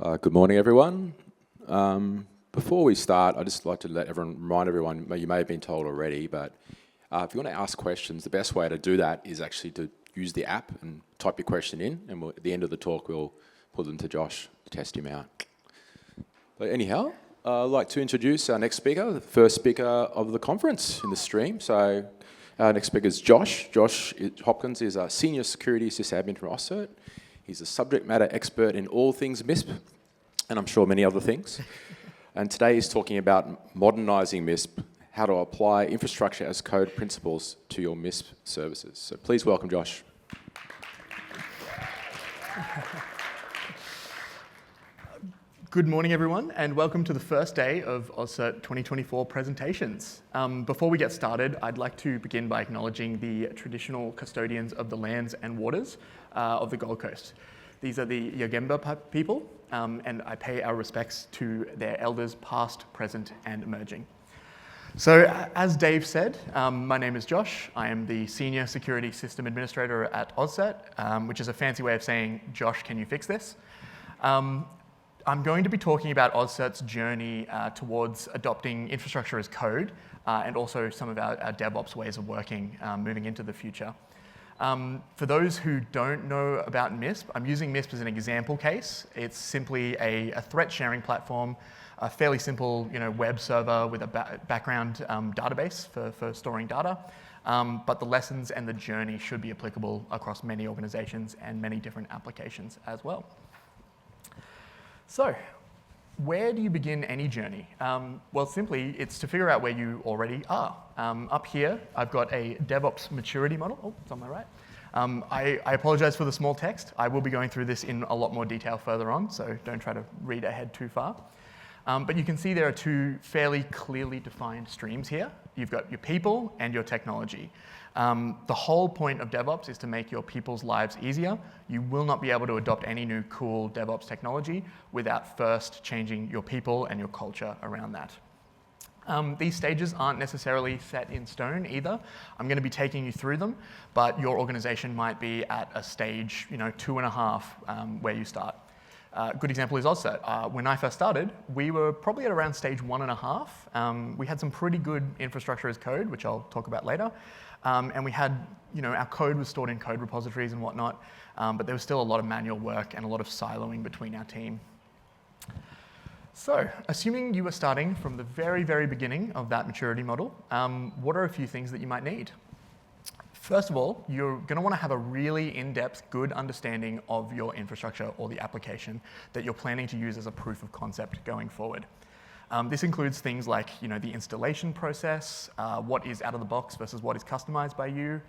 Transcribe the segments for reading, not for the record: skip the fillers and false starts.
Good morning, everyone. Before we start, I'd just like to remind everyone, you may have been told already, but if you want to ask questions, the best way to do that is actually to use the app and type your question in, and at the end of the talk, we'll put them to Josh to test him out. But anyhow, I'd like to introduce our next speaker, the first speaker of the conference in the stream. So our next speaker is Josh. Josh Hopkins is a Senior Security Sysadmin from AusCert. He's a subject matter expert in all things MISP, and I'm sure many other things. And today he's talking about modernising MISP, how to apply infrastructure as code principles to your MISP services. So please welcome Josh. Good morning, everyone, and welcome to the first day of AusCert 2024 presentations. Before we get started, I'd like to begin by acknowledging the traditional custodians of the lands and waters of the Gold Coast. These are the Yagamba people, and I pay our respects to their elders past, present, and emerging. So, as Dave said, my name is Josh. I am the Senior Security System Administrator at AusCert, which is a fancy way of saying, Josh, can you fix this? I'm going to be talking about AusCert's journey towards adopting infrastructure as code and also some of our DevOps ways of working moving into the future. For those who don't know about MISP, I'm using MISP as an example case. It's simply a threat sharing platform, a fairly simple web server with a background database for storing data. But the lessons and the journey should be applicable across many organizations and many different applications as well. So, where do you begin any journey? Well, simply, it's to figure out where you already are. Up here, I've got a DevOps maturity model. Oh, it's on my right. I apologize for the small text. I will be going through this in a lot more detail further on, so don't try to read ahead too far. But you can see there are two fairly clearly defined streams here. You've got your people and your technology. The whole point of DevOps is to make your people's lives easier. You will not be able to adopt any new cool DevOps technology without first changing your people and your culture around that. These stages aren't necessarily set in stone either. I'm going to be taking you through them, but your organization might be at a stage, 2.5 where you start. A good example is AusCert. When I first started, we were probably at around stage 1.5. We had some pretty good infrastructure as code, which I'll talk about later. And we had, our code was stored in code repositories and whatnot, but there was still a lot of manual work and a lot of siloing between our team. So, assuming you were starting from the very, very beginning of that maturity model, what are a few things that you might need? First of all, you're going to want to have a really in-depth, good understanding of your infrastructure or the application that you're planning to use as a proof of concept going forward. This includes things like, the installation process, what is out of the box versus what is customized by you,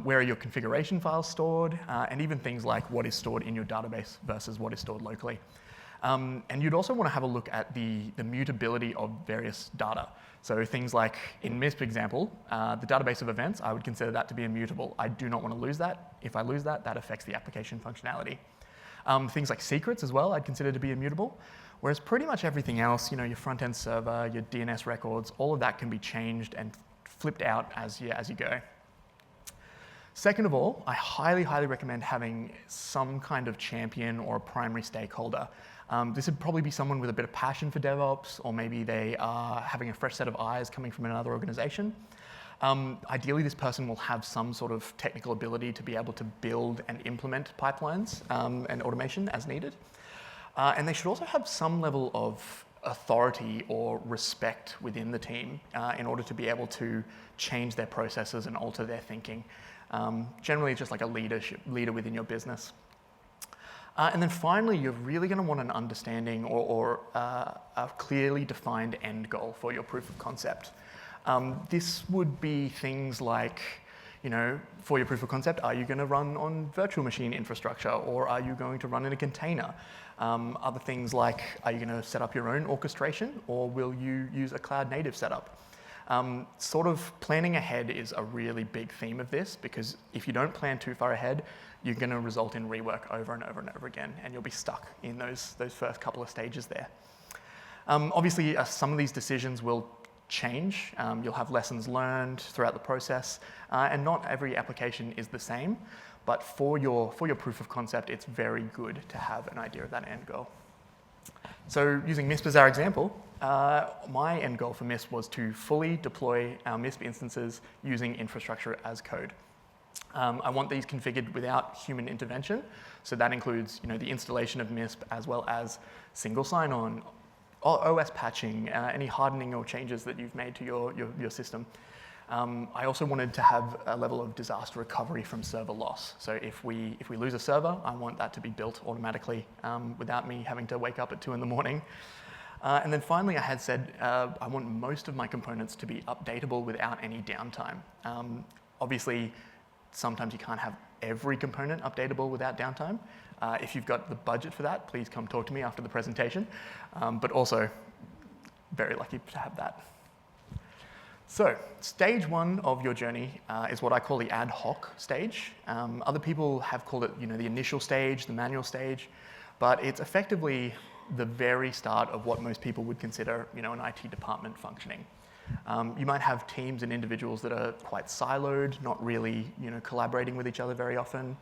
where are your configuration files stored, and even things like what is stored in your database versus what is stored locally. And you'd also want to have a look at the mutability of various data. So things like, in MISP example, the database of events, I would consider that to be immutable. I do not want to lose that. If I lose that, that affects the application functionality. Things like secrets as well, I'd consider to be immutable. Whereas pretty much everything else, your front-end server, your DNS records, all of that can be changed and flipped out as you go. Second of all, I highly, highly recommend having some kind of champion or a primary stakeholder. This would probably be someone with a bit of passion for DevOps, or maybe they are having a fresh set of eyes coming from another organization. Ideally, this person will have some sort of technical ability to be able to build and implement pipelines and automation as needed. And they should also have some level of authority or respect within the team in order to be able to change their processes and alter their thinking. Generally, it's just like a leader within your business. And then finally, you're really going to want an understanding or a clearly defined end goal for your proof of concept. This would be things like, for your proof of concept, are you going to run on virtual machine infrastructure, or are you going to run in a container? Other things like, are you going to set up your own orchestration, or will you use a cloud native setup? Sort of planning ahead is a really big theme of this, because if you don't plan too far ahead, you're going to result in rework over and over and over again, and you'll be stuck in those first couple of stages there. Obviously, some of these decisions will change. You'll have lessons learned throughout the process, and not every application is the same. But for your proof of concept, it's very good to have an idea of that end goal. So using MISP as our example, my end goal for MISP was to fully deploy our MISP instances using infrastructure as code. I want these configured without human intervention, so that includes the installation of MISP as well as single sign-on, OS patching, any hardening or changes that you've made to your system. I also wanted to have a level of disaster recovery from server loss. So if we lose a server, I want that to be built automatically without me having to wake up at 2 in the morning. And then finally, I had said I want most of my components to be updatable without any downtime. Obviously, sometimes you can't have every component updatable without downtime. If you've got the budget for that, please come talk to me after the presentation. But also, very lucky to have that. So, stage 1 of your journey is what I call the ad hoc stage. Other people have called it, the initial stage, the manual stage, but it's effectively the very start of what most people would consider, an IT department functioning. You might have teams and individuals that are quite siloed, not really, collaborating with each other very often.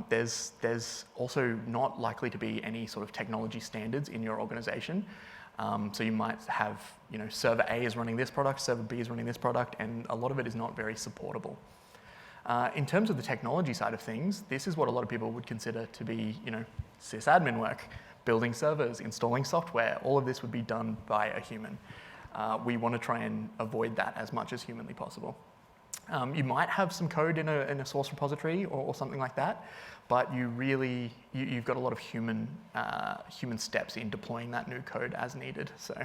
There's also not likely to be any sort of technology standards in your organization. So you might have, server A is running this product, server B is running this product, and a lot of it is not very supportable. In terms of the technology side of things, this is what a lot of people would consider to be, sysadmin work, building servers, installing software. All of this would be done by a human. We want to try and avoid that as much as humanly possible. You might have some code in a source repository or something like that, but you've got a lot of human steps in deploying that new code as needed. So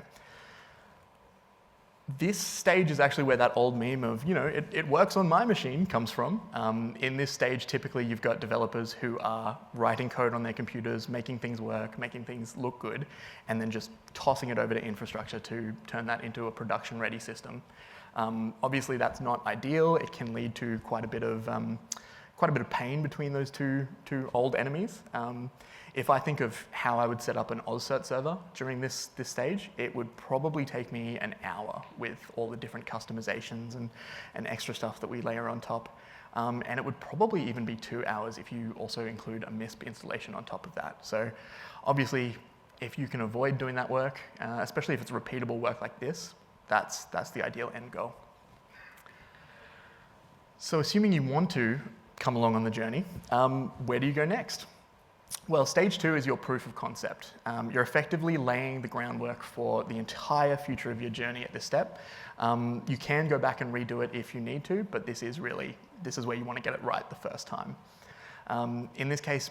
this stage is actually where that old meme of, it works on my machine comes from. In this stage, typically you've got developers who are writing code on their computers, making things work, making things look good, and then just tossing it over to infrastructure to turn that into a production-ready system. Obviously, that's not ideal. It can lead to quite a bit of pain between those two old enemies. If I think of how I would set up an OzCert server during this stage, it would probably take me an hour with all the different customizations and extra stuff that we layer on top. And it would probably even be 2 hours if you also include a MISP installation on top of that. So obviously, if you can avoid doing that work, especially if it's repeatable work like this, that's the ideal end goal. So assuming you want to come along on the journey, where do you go next? Well, stage 2 is your proof of concept. You're effectively laying the groundwork for the entire future of your journey at this step. You can go back and redo it if you need to, but this is where you want to get it right the first time. In this case,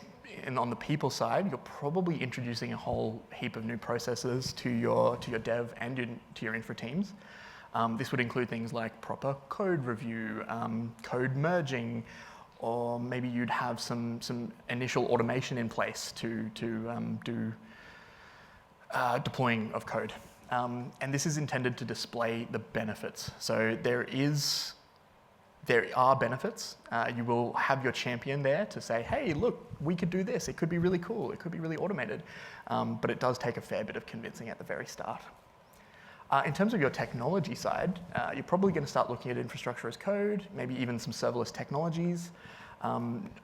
on the people side, you're probably introducing a whole heap of new processes to your dev and to your infra teams. This would include things like proper code review, code merging, or maybe you'd have some initial automation in place to do deploying of code. And this is intended to display the benefits. So there are benefits. You will have your champion there to say, hey, look, we could do this. It could be really cool. It could be really automated. But it does take a fair bit of convincing at the very start. In terms of your technology side, you're probably going to start looking at infrastructure as code, maybe even some serverless technologies.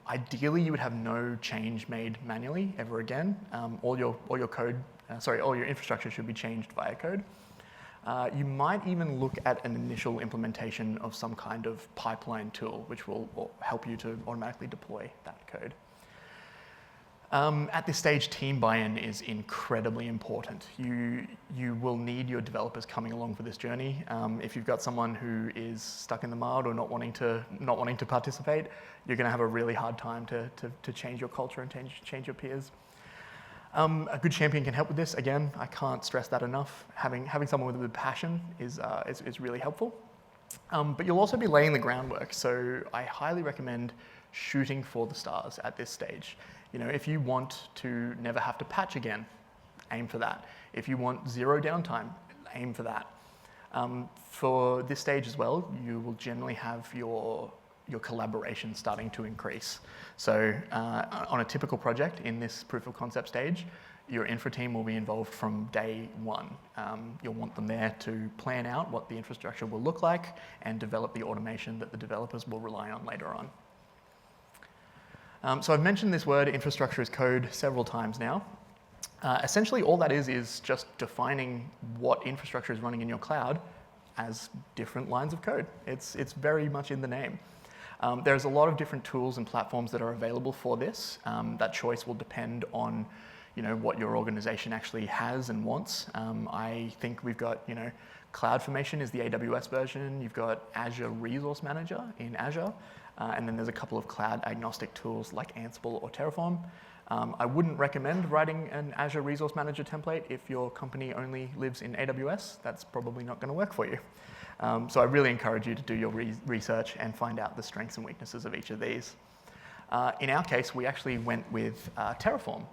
Ideally, you would have no change made manually ever again. All your infrastructure should be changed via code. You might even look at an initial implementation of some kind of pipeline tool, which will help you to automatically deploy that code. At this stage, team buy-in is incredibly important. You will need your developers coming along for this journey. If you've got someone who is stuck in the mud or not wanting to participate, you're going to have a really hard time to change your culture and change your peers. A good champion can help with this. Again, I can't stress that enough. Having someone with a passion is really helpful. But you'll also be laying the groundwork. So I highly recommend shooting for the stars at this stage. If you want to never have to patch again, aim for that. If you want zero downtime, aim for that. For this stage as well, you will generally have your collaboration starting to increase. So on a typical project in this proof of concept stage, your infra team will be involved from day one. You'll want them there to plan out what the infrastructure will look like and develop the automation that the developers will rely on later on. So I've mentioned this word infrastructure as code several times now. Essentially, all that is just defining what infrastructure is running in your cloud as different lines of code. It's very much in the name. There's a lot of different tools and platforms that are available for this. That choice will depend on what your organization actually has and wants. I think we've got, CloudFormation is the AWS version. You've got Azure Resource Manager in Azure. And then there's a couple of cloud agnostic tools like Ansible or Terraform. I wouldn't recommend writing an Azure Resource Manager template if your company only lives in AWS. That's probably not going to work for you. So I really encourage you to do your research and find out the strengths and weaknesses of each of these. In our case, we actually went with Terraform.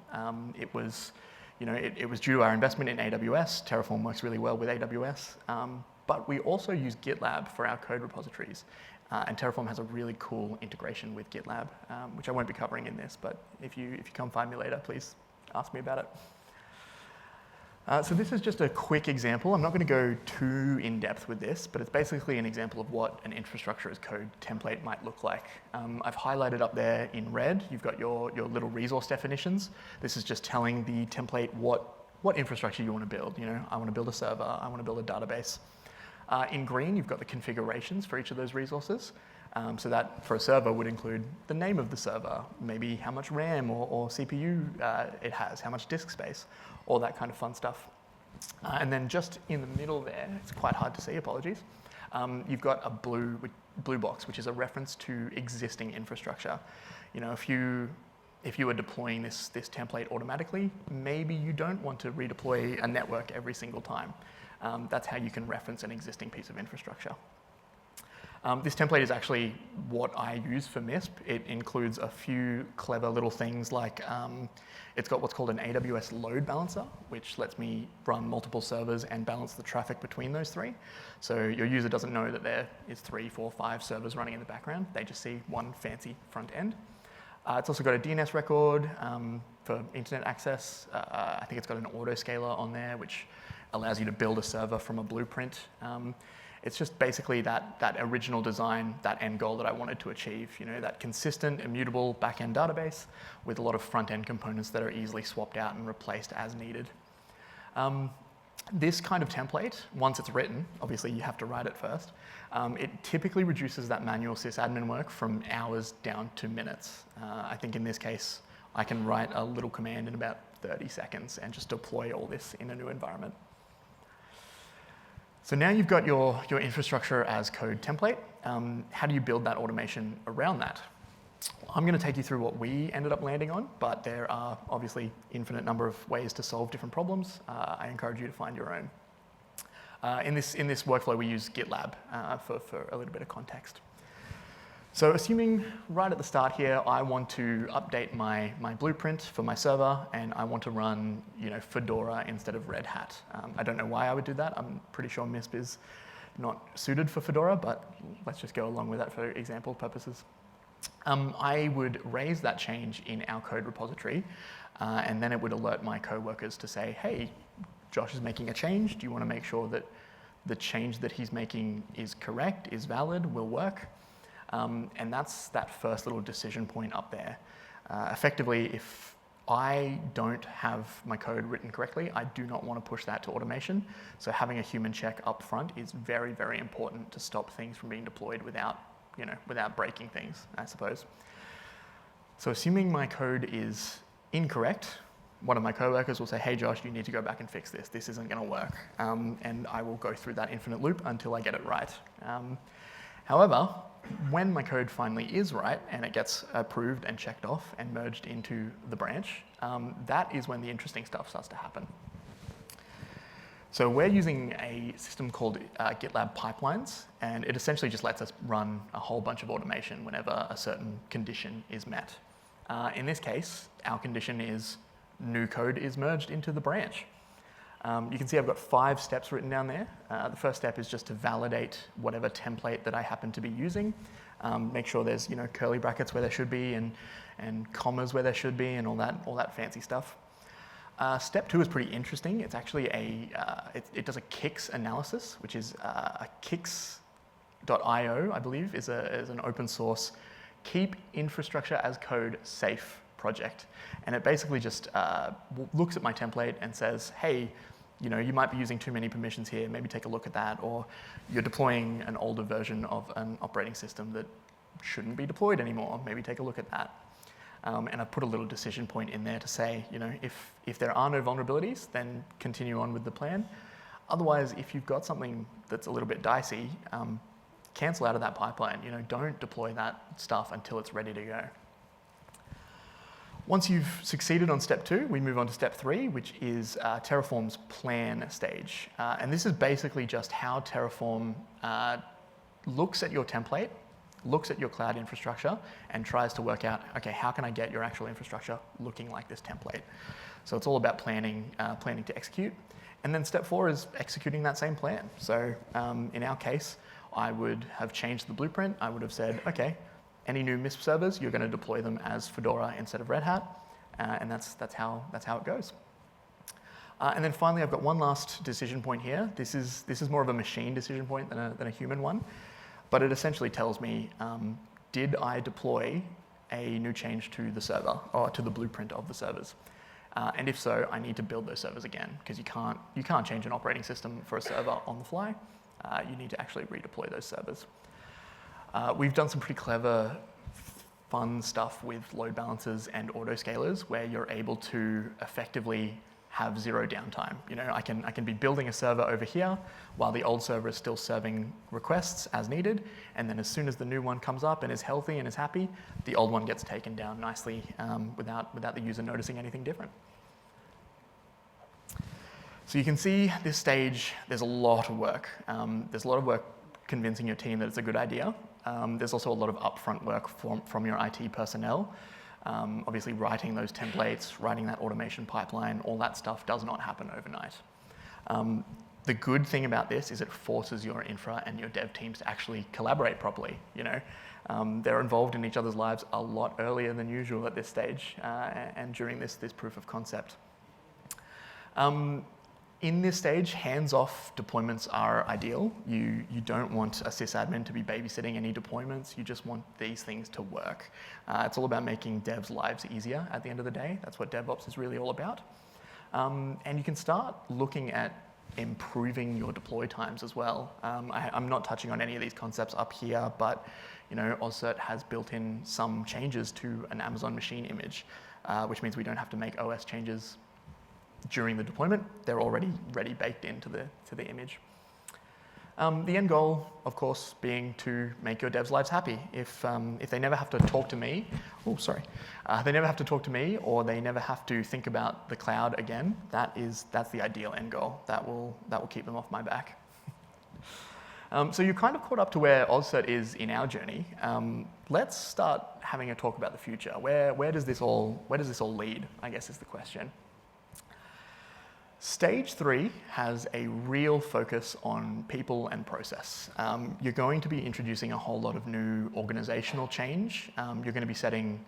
It was due to our investment in AWS. Terraform works really well with AWS. But we also use GitLab for our code repositories. And Terraform has a really cool integration with GitLab, which I won't be covering in this, but if you come find me later, please ask me about it. So this is just a quick example. I'm not going to go too in-depth with this, but it's basically an example of what an infrastructure as code template might look like. I've highlighted up there in red, you've got your little resource definitions. This is just telling the template what infrastructure you want to build. I want to build a server, I want to build a database. In green, you've got the configurations for each of those resources. So that, for a server, would include the name of the server, maybe how much RAM or CPU it has, how much disk space, all that kind of fun stuff. And then just in the middle there, it's quite hard to see, apologies, you've got a blue box, which is a reference to existing infrastructure. If you were deploying this template automatically, maybe you don't want to redeploy a network every single time. That's how you can reference an existing piece of infrastructure. This template is actually what I use for MISP. It includes a few clever little things like it's got what's called an AWS load balancer, which lets me run multiple servers and balance the traffic between those three. So your user doesn't know that there is 3, 4, 5 servers running in the background. They just see one fancy front end. It's also got a DNS record for internet access. I think it's got an autoscaler on there, which allows you to build a server from a blueprint. It's just basically that original design, that end goal that I wanted to achieve, that consistent, immutable back-end database with a lot of front-end components that are easily swapped out and replaced as needed. This kind of template, once it's written, obviously you have to write it first, it typically reduces that manual sysadmin work from hours down to minutes. I think in this case, I can write a little command in about 30 seconds and just deploy all this in a new environment. So now you've got your infrastructure as code template. How do you build that automation around that? I'm going to take you through what we ended up landing on, but there are obviously infinite number of ways to solve different problems. I encourage you to find your own. In this workflow, we use GitLab for a little bit of context. So assuming right at the start here, I want to update my blueprint for my server, and I want to run Fedora instead of Red Hat. I don't know why I would do that. I'm pretty sure MISP is not suited for Fedora, but let's just go along with that for example purposes. I would raise that change in our code repository, and then it would alert my coworkers to say, hey, Josh is making a change. Do you want to make sure that the change that he's making is correct, is valid, will work? And that's that first little decision point up there. Effectively, if I don't have my code written correctly, I do not want to push that to automation. So having a human check up front is very, very important to stop things from being deployed without breaking things, I suppose. So assuming my code is incorrect, one of my coworkers will say, hey, Josh, you need to go back and fix this. This isn't going to work. And I will go through that infinite loop until I get it right. However, when my code finally is right and it gets approved and checked off and merged into the branch, that is when the interesting stuff starts to happen. So we're using a system called GitLab Pipelines, and it essentially just lets us run a whole bunch of automation whenever a certain condition is met. In this case, our condition is new code is merged into the branch. You can see I've got 5 steps written down there. The first step is just to validate whatever template that I happen to be using. Make sure there's curly brackets where there should be and commas where there should be and all that fancy stuff. Step 2 is pretty interesting. It's actually it does a Kix analysis, which is a Kix.io, I believe, is an open source keep infrastructure as code safe project. And it basically just looks at my template and says, hey, you might be using too many permissions here, maybe take a look at that, or you're deploying an older version of an operating system that shouldn't be deployed anymore, maybe take a look at that. And I've put a little decision point in there to say, if there are no vulnerabilities, then continue on with the plan. Otherwise, if you've got something that's a little bit dicey, cancel out of that pipeline. Don't deploy that stuff until it's ready to go. Once you've succeeded on step 2, we move on to step 3, which is Terraform's plan stage. And this is basically just how Terraform looks at your template, looks at your cloud infrastructure, and tries to work out, okay, how can I get your actual infrastructure looking like this template? So it's all about planning to execute. And then step 4 is executing that same plan. So in our case, I would have changed the blueprint. I would have said, okay, any new MISP servers, you're going to deploy them as Fedora instead of Red Hat, and that's how it goes. And then finally, I've got one last decision point here. This is more of a machine decision point than a human one, but it essentially tells me, did I deploy a new change to the server or to the blueprint of the servers? And if so, I need to build those servers again, because you can't change an operating system for a server on the fly. You need to actually redeploy those servers. We've done some pretty clever, fun stuff with load balancers and autoscalers where you're able to effectively have zero downtime. I can be building a server over here while the old server is still serving requests as needed, and then as soon as the new one comes up and is healthy and is happy, the old one gets taken down nicely without the user noticing anything different. So you can see this stage, there's a lot of work. There's a lot of work convincing your team that it's a good idea. There's also a lot of upfront work from your IT personnel. Obviously, writing those templates, writing that automation pipeline, all that stuff does not happen overnight. The good thing about this is it forces your infra and your dev teams to actually collaborate properly. They're involved in each other's lives a lot earlier than usual at this stage and during this proof of concept. In this stage, hands-off deployments are ideal. You don't want a sysadmin to be babysitting any deployments. You just want these things to work. It's all about making devs' lives easier at the end of the day. That's what DevOps is really all about. And you can start looking at improving your deploy times as well. I'm not touching on any of these concepts up here, but OSCert has built in some changes to an Amazon machine image, which means we don't have to make OS changes during the deployment. They're already baked into the image. The end goal, of course, being to make your devs' lives happy. If they never have to talk to me, they never have to talk to me, or they never have to think about the cloud again, that's the ideal end goal. That will keep them off my back. So you're kind of caught up to where OSCert is in our journey. Let's start having a talk about the future. Where does this all lead, I guess is the question. Stage 3 has a real focus on people and process. You're going to be introducing a whole lot of new organizational change. You're going to be setting,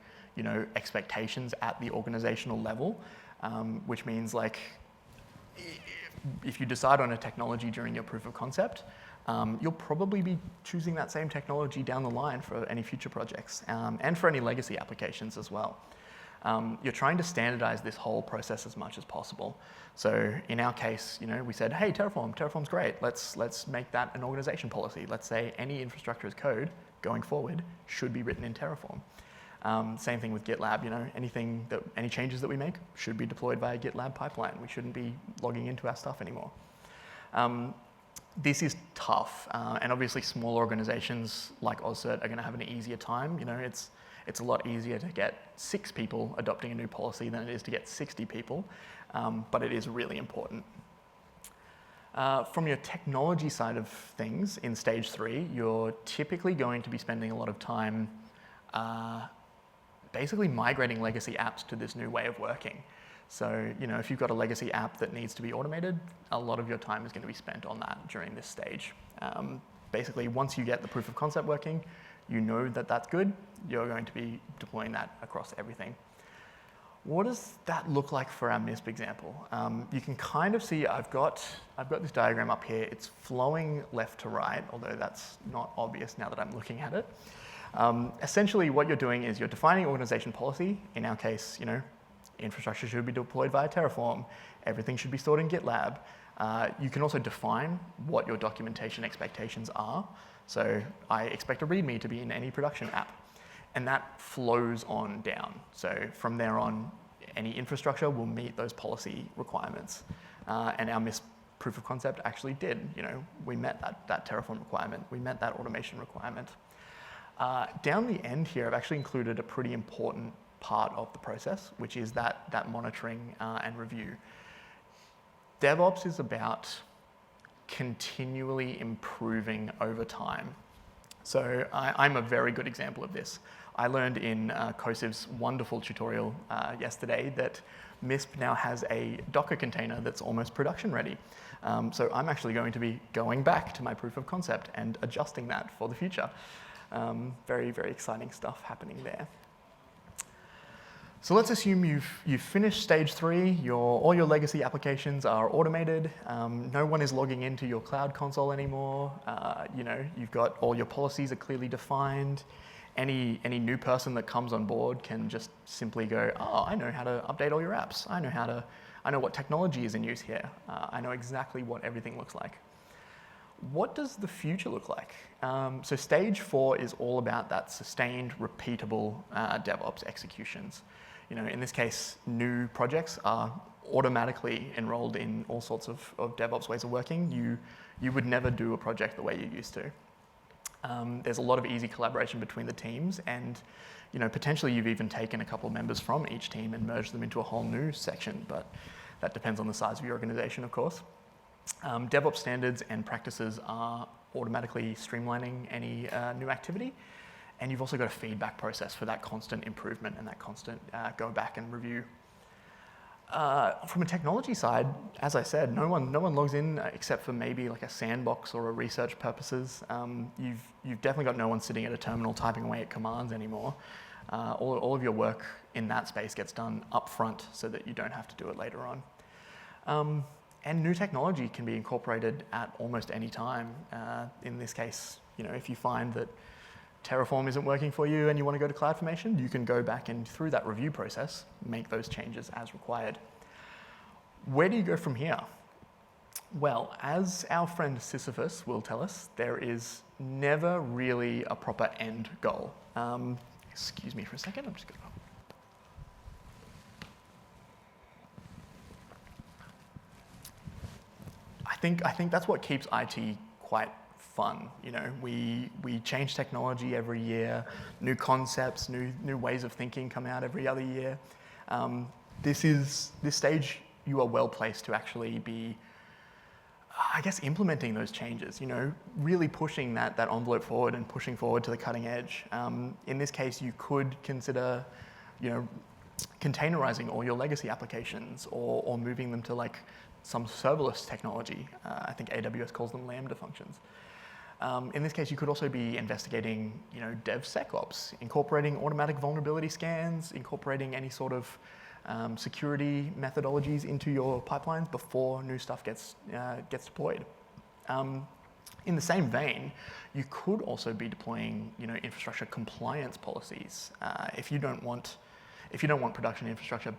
expectations at the organizational level, which means like, if you decide on a technology during your proof of concept, you'll probably be choosing that same technology down the line for any future projects and for any legacy applications as well. You're trying to standardize this whole process as much as possible. So in our case, we said, hey, Terraform's great. Let's make that an organization policy. Let's say any infrastructure as code going forward should be written in Terraform. Same thing with GitLab. Any changes that we make should be deployed via GitLab pipeline. We shouldn't be logging into our stuff anymore. This is tough, and obviously small organizations like OSCert are going to have an easier time. It's a lot easier to get 6 people adopting a new policy than it is to get 60 people, but it is really important. From your technology side of things, in stage 3, you're typically going to be spending a lot of time basically migrating legacy apps to this new way of working. So, if you've got a legacy app that needs to be automated, a lot of your time is going to be spent on that during this stage. Basically, once you get the proof of concept working, that that's good, you're going to be deploying that across everything. What does that look like for our MISP example? You can kind of see I've got this diagram up here. It's flowing left to right, although that's not obvious now that I'm looking at it. Essentially, what you're doing is you're defining organization policy. In our case, infrastructure should be deployed via Terraform. Everything should be stored in GitLab. You can also define what your documentation expectations are. So I expect a README to be in any production app. And that flows on down. So from there on, any infrastructure will meet those policy requirements. And our MISP proof of concept actually did. We met that Terraform requirement. We met that automation requirement. Down the end here, I've actually included a pretty important part of the process, which is that monitoring and review. DevOps is about continually improving over time. So I'm a very good example of this. I learned in COSIV's wonderful tutorial yesterday that MISP now has a Docker container that's almost production ready. So I'm actually going to be going back to my proof of concept and adjusting that for the future. Very, very exciting stuff happening there. So let's assume you've finished stage 3, all your legacy applications are automated, no one is logging into your cloud console anymore, you've got all your policies are clearly defined. Any new person that comes on board can just simply go, oh, I know how to update all your apps. I know what technology is in use here. I know exactly what everything looks like. What does the future look like? So stage 4 is all about that sustained, repeatable DevOps executions. In this case, new projects are automatically enrolled in all sorts of DevOps ways of working. You would never do a project the way you used to. There's a lot of easy collaboration between the teams, and potentially you've even taken a couple of members from each team and merged them into a whole new section, but that depends on the size of your organization, of course. DevOps standards and practices are automatically streamlining any new activity, and you've also got a feedback process for that constant improvement and that constant go back and review. From a technology side, as I said, no one logs in except for maybe like a sandbox or a research purposes. You've definitely got no one sitting at a terminal typing away at commands anymore. All of your work in that space gets done up front so that you don't have to do it later on. And new technology can be incorporated at almost any time. In this case, if you find that Terraform isn't working for you and you want to go to CloudFormation, you can go back and through that review process, make those changes as required. Where do you go from here? Well, as our friend Sisyphus will tell us, there is never really a proper end goal. Excuse me for a second, I'm just going to... I think that's what keeps IT quite fun. We change technology every year, new concepts, new ways of thinking come out every other year. This stage, you are well placed to actually be, I guess, implementing those changes. Really pushing that envelope forward and pushing forward to the cutting edge. In this case, you could consider, containerizing all your legacy applications or moving them to like some serverless technology. I think AWS calls them Lambda functions. In this case, you could also be investigating, DevSecOps, incorporating automatic vulnerability scans, incorporating any sort of security methodologies into your pipelines before new stuff gets deployed. In the same vein, you could also be deploying, infrastructure compliance policies. If you don't want production infrastructure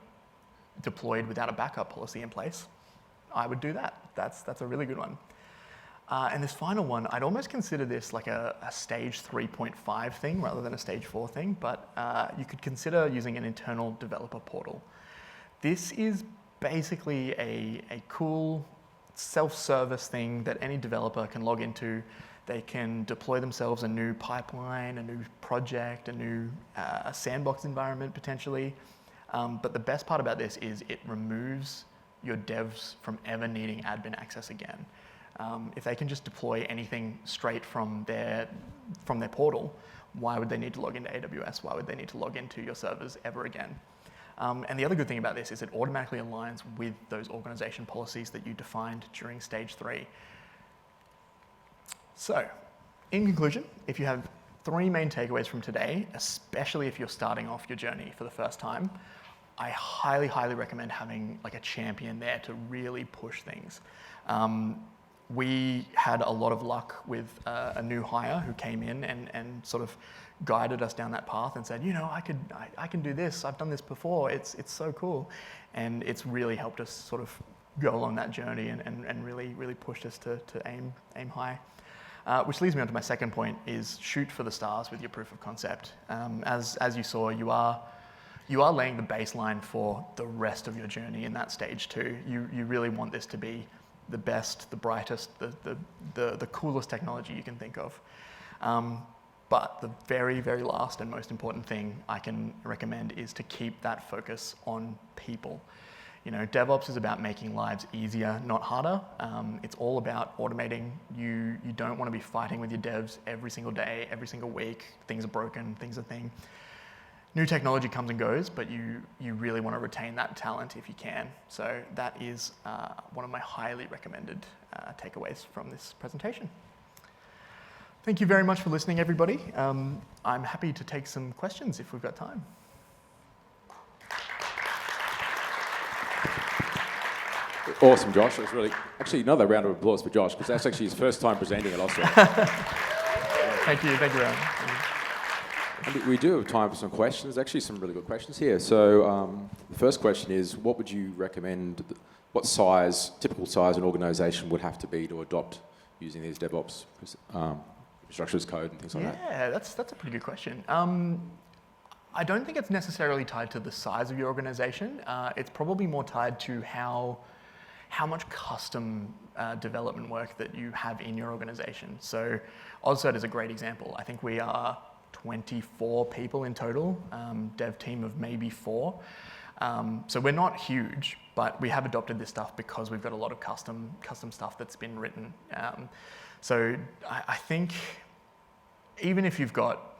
deployed without a backup policy in place, I would do that. That's a really good one. And this final one, I'd almost consider this like a stage 3.5 thing rather than a stage 4 thing, but you could consider using an internal developer portal. This is basically a cool self-service thing that any developer can log into. They can deploy themselves a new pipeline, a new project, a new sandbox environment potentially. But the best part about this is it removes your devs from ever needing admin access again. If they can just deploy anything straight from their portal, why would they need to log into AWS? Why would they need to log into your servers ever again? And the other good thing about this is it automatically aligns with those organization policies that you defined during stage 3. So, in conclusion, if you have 3 main takeaways from today, especially if you're starting off your journey for the first time, I highly, highly recommend having like a champion there to really push things. we had a lot of luck with a new hire who came in and sort of guided us down that path and said, I can do this. I've done this before. It's so cool. And it's really helped us sort of go along that journey and really pushed us to aim high. Which leads me on to my second point, is shoot for the stars with your proof of concept. As you saw, you are laying the baseline for the rest of your journey in that stage too. You really want this to be the best, the brightest, the coolest technology you can think of. But the very, very last and most important thing I can recommend is to keep that focus on people. DevOps is about making lives easier, not harder. It's all about automating. You don't want to be fighting with your devs every single day, every single week. Things are broken, things are thing. New technology comes and goes, but you really want to retain that talent if you can. So that is one of my highly recommended takeaways from this presentation. Thank you very much for listening, everybody. I'm happy to take some questions if we've got time. Awesome, Josh. It was really, actually, another round of applause for Josh, because that's actually his first time presenting at Austria. Thank you, Ryan. And we do have time for some questions, actually some really good questions here. So the first question is, what would you recommend, what typical size an organisation would have to be to adopt using these DevOps structures, code and things like that? Yeah, that's a pretty good question. I don't think it's necessarily tied to the size of your organisation. It's probably more tied to how much custom development work that you have in your organisation. So OzCert is a great example. I think we are 24 people in total, dev team of maybe 4. So we're not huge, but we have adopted this stuff because we've got a lot of custom stuff that's been written. So I think even if you've got,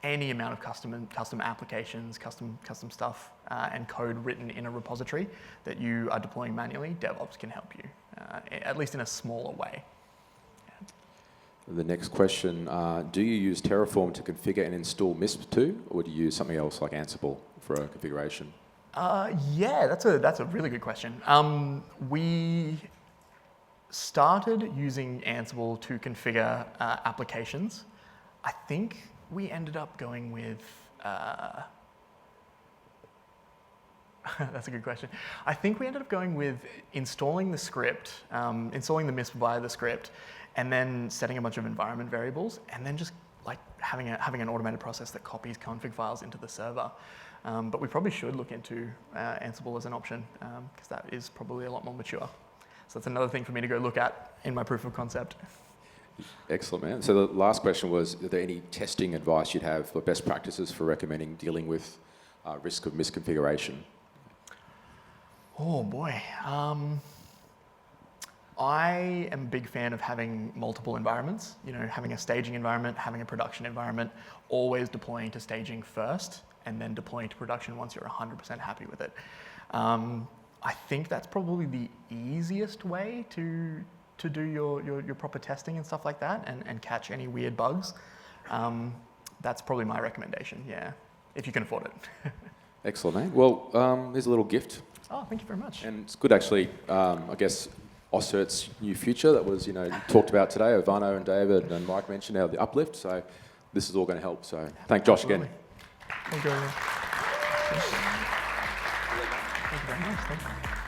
any amount of custom applications, custom stuff, and code written in a repository that you are deploying manually, DevOps can help you, at least in a smaller way. The next question, do you use Terraform to configure and install MISP too, or do you use something else like Ansible for a configuration? Yeah, that's a really good question. We started using Ansible to configure applications. I think we ended up going with... That's a good question. I think we ended up going with installing the script, installing the MISP via the script, and then setting a bunch of environment variables, and then just like having an automated process that copies config files into the server. But we probably should look into Ansible as an option, because that is probably a lot more mature. So that's another thing for me to go look at in my proof of concept. Excellent, man. So the last question was, are there any testing advice you'd have for best practices for recommending dealing with risk of misconfiguration? Oh boy. I am a big fan of having multiple environments, having a staging environment, having a production environment, always deploying to staging first, and then deploying to production once you're 100% happy with it. I think that's probably the easiest way to do your proper testing and stuff like that, and catch any weird bugs. That's probably my recommendation, yeah, if you can afford it. Excellent, mate. Well, here's a little gift. Oh, thank you very much. And it's good, actually, I guess, OzCert's new future that was, talked about today. Ivano and David and Mike mentioned the uplift, so this is all going to help. So thank Josh again. Thank you very much. Thank you very much. Thank you.